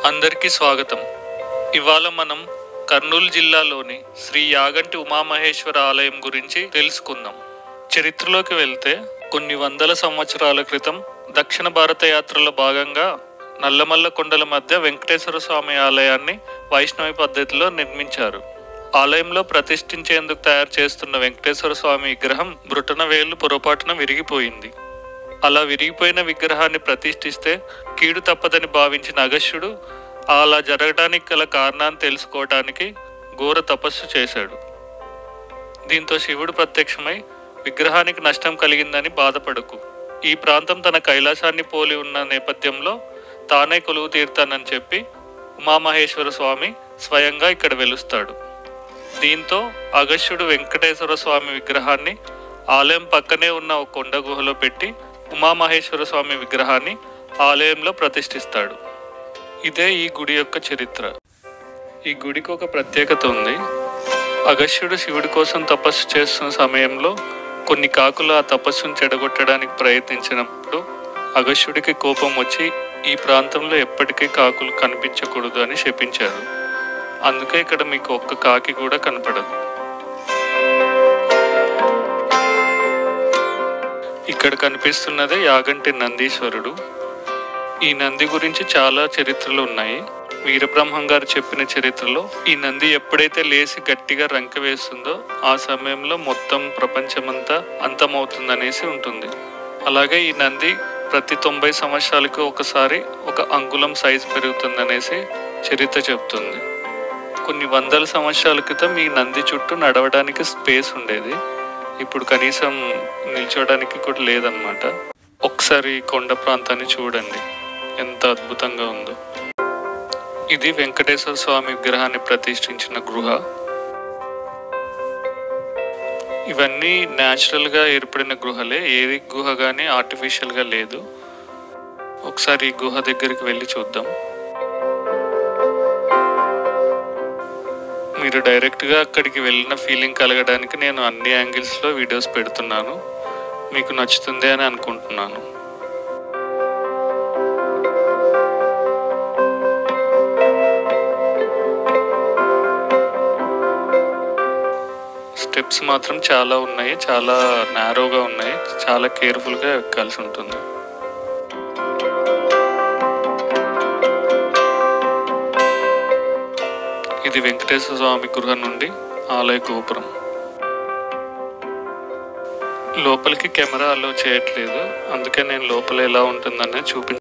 అందరికీ స్వాగతం. ఇవాళ మనం కర్నూలు జిల్లాలోని శ్రీ యాగంటి ఉమామహేశ్వర ఆలయం గురించి తెలుసుకుందాం. చరిత్రలోకి వెళ్తే కొన్ని వందల సంవత్సరాల క్రితం దక్షిణ భారత యాత్రలో భాగంగా నల్లమల్ల కొండల మధ్య వెంకటేశ్వర స్వామి ఆలయాన్ని వైష్ణవి పద్ధతిలో నిర్మించారు. ఆలయంలో ప్రతిష్ఠించేందుకు తయారు చేస్తున్న వెంకటేశ్వర స్వామి విగ్రహం బృటన వేలు పొరపాటున విరిగిపోయింది. అలా విరిగిపోయిన విగ్రహాన్ని ప్రతిష్ఠిస్తే కీడు తప్పదని భావించిన అగస్త్యుడు అలా జరగడానికి గల కారణాన్ని తెలుసుకోవటానికి ఘోర తపస్సు చేశాడు. దీంతో శివుడు ప్రత్యక్షమై విగ్రహానికి నష్టం కలిగిందని బాధపడకు, ఈ ప్రాంతం తన కైలాసాన్ని పోలి ఉన్న నేపథ్యంలో తానే కొలువు తీరుతానని చెప్పి ఉమామహేశ్వర స్వామి స్వయంగా ఇక్కడ వెలుస్తాడు. దీంతో అగస్త్యుడు వెంకటేశ్వర స్వామి విగ్రహాన్ని ఆలయం పక్కనే ఉన్న ఒక కొండ గుహలో పెట్టి ఉమామహేశ్వర స్వామి విగ్రహాన్ని ఆలయంలో ప్రతిష్ఠిస్తాడు. ఇదే ఈ గుడి యొక్క చరిత్ర. ఈ గుడికి ఒక ప్రత్యేకత ఉంది. అగస్త్యుడు శివుడి కోసం తపస్సు చేస్తున్న సమయంలో కొన్ని కాకులు ఆ తపస్సును చెడగొట్టడానికి ప్రయత్నించినప్పుడు అగస్త్యుడికి కోపం వచ్చి ఈ ప్రాంతంలో ఎప్పటికీ కాకులు కనిపించకూడదు అని శపించారు. అందుకే ఇక్కడ మీకు ఒక్క కాకి కూడా కనపడదు. ఇక్కడ కనిపిస్తున్నదే యాగంటి నందీశ్వరుడు. ఈ నంది గురించి చాలా చరిత్రలు ఉన్నాయి. వీరబ్రహ్మం గారు చెప్పిన చరిత్రలో ఈ నంది ఎప్పుడైతే లేచి గట్టిగా రంక వేస్తుందో ఆ సమయంలో మొత్తం ప్రపంచమంతా అంతమవుతుందనేసి ఉంటుంది. అలాగే ఈ నంది ప్రతి 90 సంవత్సరాలకు ఒకసారి ఒక అంగుళం సైజు పెరుగుతుందనేసి చరిత్ర చెప్తుంది. కొన్ని వందల సంవత్సరాల క్రితం ఈ నంది చుట్టూ నడవడానికి స్పేస్ ఉండేది. ఇప్పుడు కనీసం నిల్చోడానికి కూడా లేదన్నమాట. ఒకసారి కొండ ప్రాంతాన్ని చూడండి, ఎంత అద్భుతంగా ఉందో. ఇది వెంకటేశ్వర స్వామి విగ్రహాన్ని ప్రతిష్ఠించిన గృహ. ఇవన్నీ న్యాచురల్గా ఏర్పడిన గృహలే, ఏది గుహ కానీ ఆర్టిఫిషియల్గా లేదు. ఒకసారి ఈ గుహ దగ్గరికి వెళ్ళి చూద్దాం. మీరు డైరెక్ట్గా అక్కడికి వెళ్ళిన ఫీలింగ్ కలగడానికి నేను అన్ని యాంగిల్స్లో వీడియోస్ పెడుతున్నాను. మీకు నచ్చుతుంది అని అనుకుంటున్నాను. స్టెప్స్ మాత్రం చాలా ఉన్నాయి, చాలా నేరోగా ఉన్నాయి, చాలా కేర్ఫుల్గా ఎక్కాల్సి ఉంటుంది. ఇది వెంకటేశ్వర స్వామి గృహ నుండి ఆలయ గోపురం. లోపలికి కెమెరా అలో చేయట్లేదు, అందుకే నేను లోపల ఎలా ఉంటుందనేది చూపించాను.